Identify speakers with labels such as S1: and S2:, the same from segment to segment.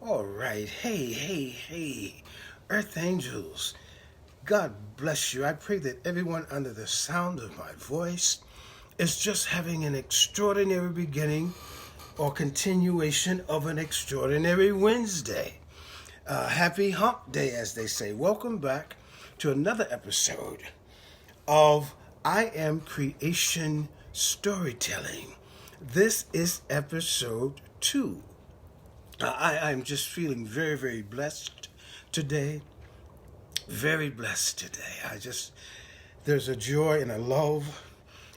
S1: All right. Hey. Earth angels, God bless you. I pray that everyone under the sound of my voice is just having an extraordinary beginning or continuation of an extraordinary Wednesday. Happy hump day, as they say. Welcome back to another episode of I Am Creation Storytelling. This is episode 2. I'm just feeling very blessed today. Very blessed today. There's a joy and a love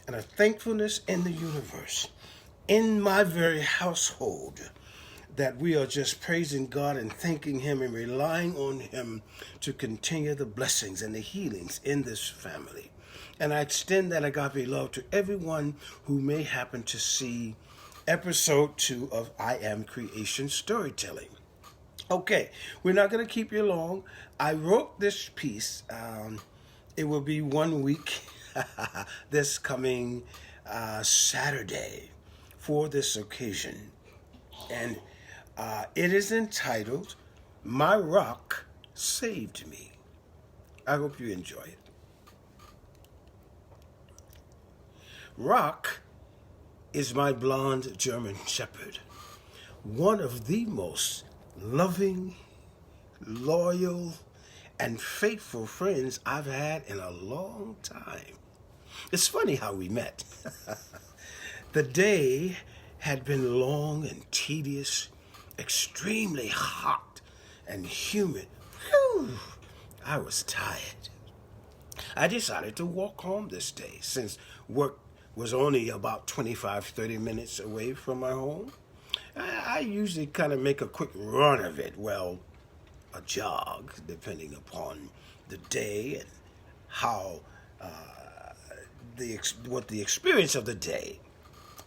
S1: and a thankfulness in the universe, in my very household, that we are just praising God and thanking Him and relying on Him to continue the blessings and the healings in this family. And I extend that agape love to everyone who may happen to see episode 2 of I Am Creation Storytelling. Okay, we're not going to keep you long. I wrote this piece. It will be 1 week this coming Saturday for this occasion. And it is entitled, My Rock Saved Me. I hope you enjoy it. Rock is my blonde German Shepherd, one of the most loving, loyal, and faithful friends I've had in a long time. It's funny how we met. The day had been long and tedious, extremely hot and humid. Whew, I was tired. I decided to walk home this day since work was only about 25-30 minutes away from my home. I usually kind of make a quick run of it, well, a jog, depending upon the day and how what the experience of the day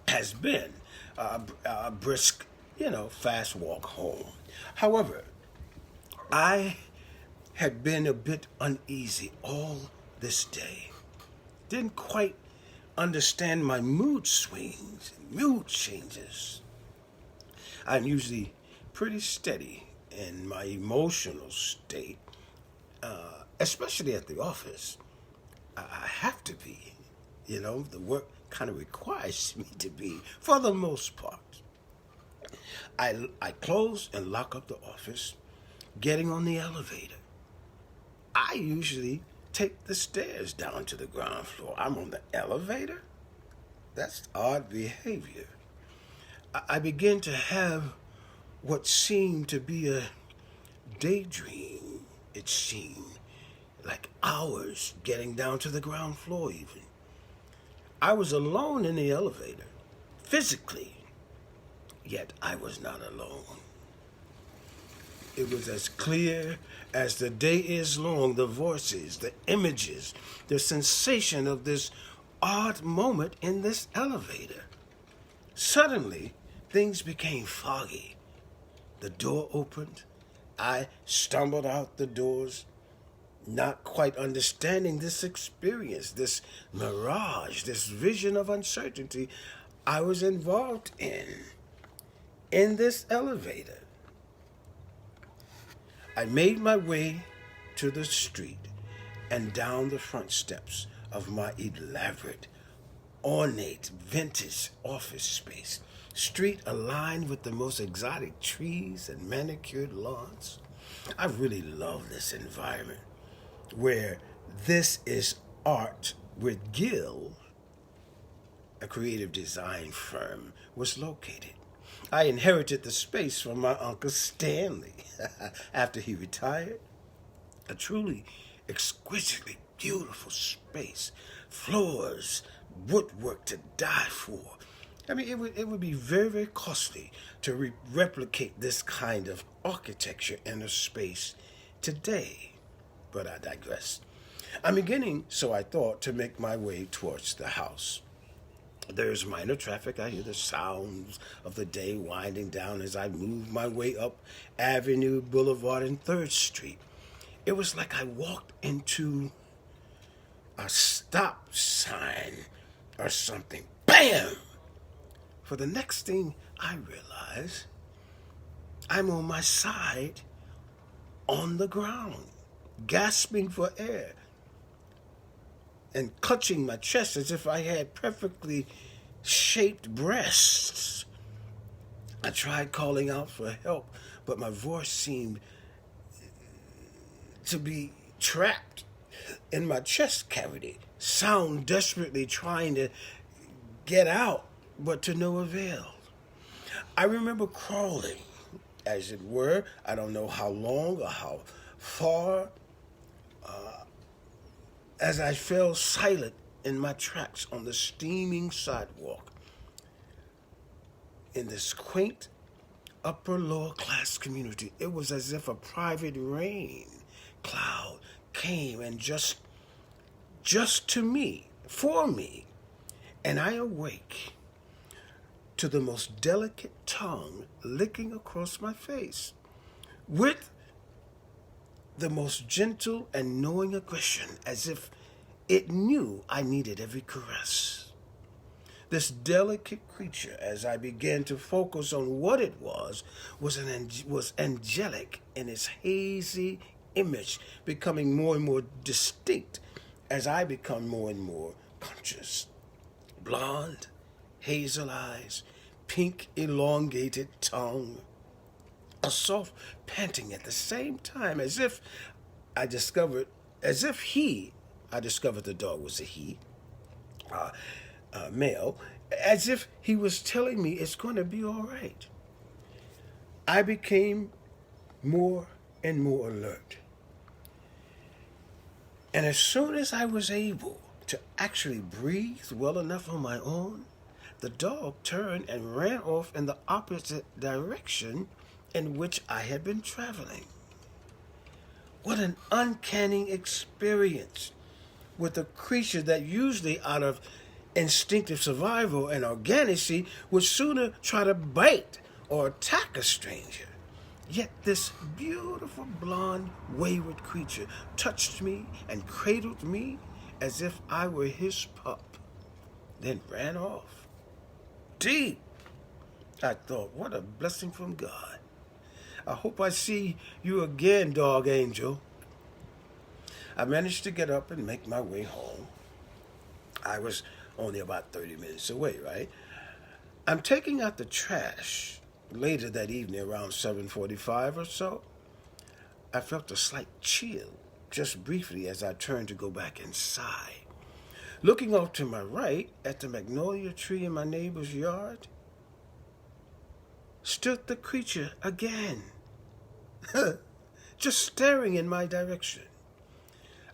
S1: has been. A brisk, fast walk home. However, I had been a bit uneasy all this day. Didn't quite understand my mood swings, mood changes. I'm usually pretty steady in my emotional state, especially at the office. I have to be, the work kind of requires me to be for the most part. I close and lock up the office, getting on the elevator. I usually take the stairs down to the ground floor. I'm on the elevator? That's odd behavior. I begin to have what seemed to be a daydream. It seemed like hours getting down to the ground floor even. I was alone in the elevator, physically, yet I was not alone. It was as clear as the day is long, the voices, the images, the sensation of this odd moment in this elevator. Suddenly, things became foggy. The door opened. I stumbled out the doors, not quite understanding this experience, this mirage, this vision of uncertainty I was involved in this elevator. I made my way to the street and down the front steps of my elaborate, ornate, vintage office space. Street aligned with the most exotic trees and manicured lawns. I really love this environment where This is Art with Gil, a creative design firm, was located. I inherited the space from my Uncle Stanley after he retired. A truly exquisitely beautiful space. Floors, woodwork to die for. I mean, it would be very costly to replicate this kind of architecture in a space today. But I digress. I'm beginning, so I thought, to make my way towards the house. There's minor traffic. I hear the sounds of the day winding down as I move my way up Avenue Boulevard and 3rd Street. It was like I walked into a stop sign or something. Bam! For the next thing I realized, I'm on my side on the ground, gasping for air and clutching my chest as if I had perfectly shaped breasts. I tried calling out for help, but my voice seemed to be trapped in my chest cavity, sound desperately trying to get out, but to no avail. I remember crawling, as it were, I don't know how long or how far, as I fell silent in my tracks on the steaming sidewalk in this quaint upper-lower class community. It was as if a private rain cloud came and just to me, for me, and I awake to the most delicate tongue licking across my face with the most gentle and knowing aggression, as if it knew I needed every caress. This delicate creature, as I began to focus on what it was angelic in its hazy image, becoming more and more distinct as I become more and more conscious. Blonde, hazel eyes, pink elongated tongue, a soft panting at the same time, as if I discovered the dog was a he, male, as if he was telling me it's going to be all right. I became more and more alert. And as soon as I was able to actually breathe well enough on my own, the dog turned and ran off in the opposite direction in which I had been traveling. What an uncanny experience with a creature that usually out of instinctive survival and organicity would sooner try to bite or attack a stranger. Yet this beautiful, blonde, wayward creature touched me and cradled me as if I were his pup, then ran off. Deep, I thought, what a blessing from God. I hope I see you again, dog angel. I managed to get up and make my way home. I was only about 30 minutes away, right? I'm taking out the trash later that evening around 7:45 or so. I felt a slight chill, just briefly, as I turned to go back inside. Looking off to my right at the magnolia tree in my neighbor's yard, stood the creature again, just staring in my direction.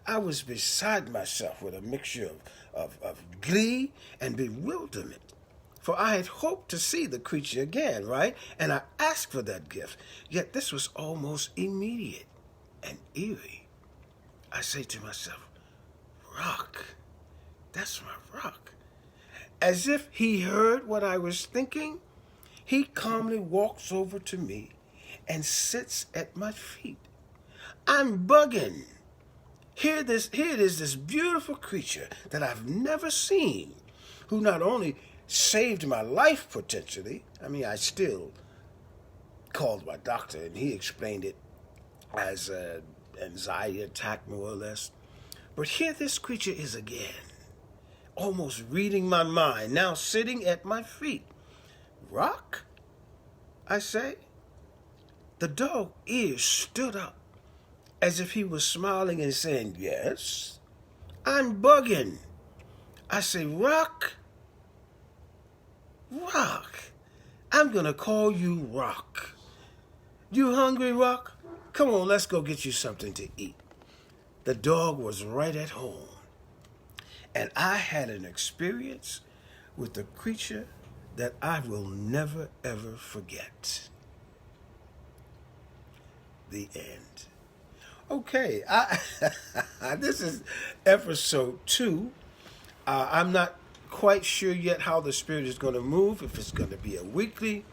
S1: I was beside myself with a mixture of glee and bewilderment, for I had hoped to see the creature again, right? And I asked for that gift, yet this was almost immediate and eerie. I say to myself, Rock, that's my Rock. As if he heard what I was thinking, he calmly walks over to me and sits at my feet. I'm bugging. Here it is, this beautiful creature that I've never seen, who not only saved my life potentially, I still called my doctor and he explained it as an anxiety attack, more or less. But here this creature is again, almost reading my mind, now sitting at my feet. Rock? I say. The dog ears stood up as if he was smiling and saying, yes, I'm bugging. I say, Rock, I'm going to call you Rock. You hungry, Rock? Come on, let's go get you something to eat. The dog was right at home, and I had an experience with the creature that I will never, ever forget. The end. Okay, this is episode 2. I'm not quite sure yet how the Spirit is going to move, if it's going to be a weekly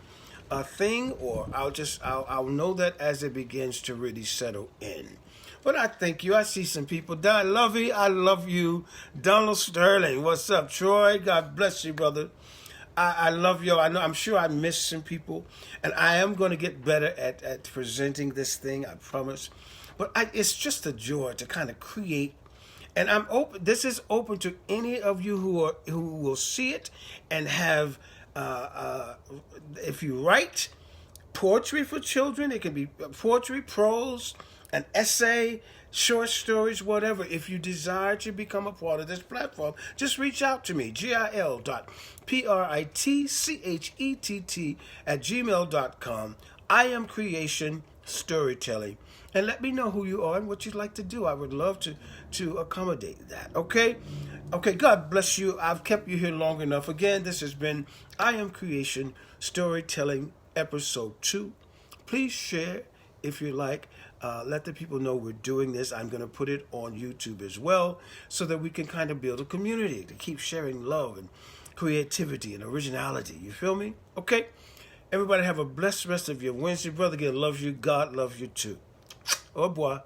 S1: thing, or I'll know that as it begins to really settle in. But I thank you. I see some people. Don Lovey, I love you. Donald Sterling, what's up? Troy, God bless you, brother. I love you. I know. I'm sure I missed some people, and I am going to get better at presenting this thing. I promise. But it's just a joy to kind of create, and I'm open. This is open to any of you who will see it and have. If you write poetry for children, it can be poetry, prose, an essay, short stories, whatever. If you desire to become a part of this platform, just reach out to me, gil.pritchett@gmail.com. I am creation storytelling. And let me know who you are and what you'd like to do. I would love to accommodate that. Okay? Okay, God bless you. I've kept you here long enough. Again, this has been I Am Creation Storytelling, Episode 2. Please share if you like. Let the people know we're doing this. I'm going to put it on YouTube as well so that we can kind of build a community to keep sharing love and creativity and originality. You feel me? Okay? Everybody have a blessed rest of your Wednesday. Brother Gil loves you. God loves you too. Au revoir.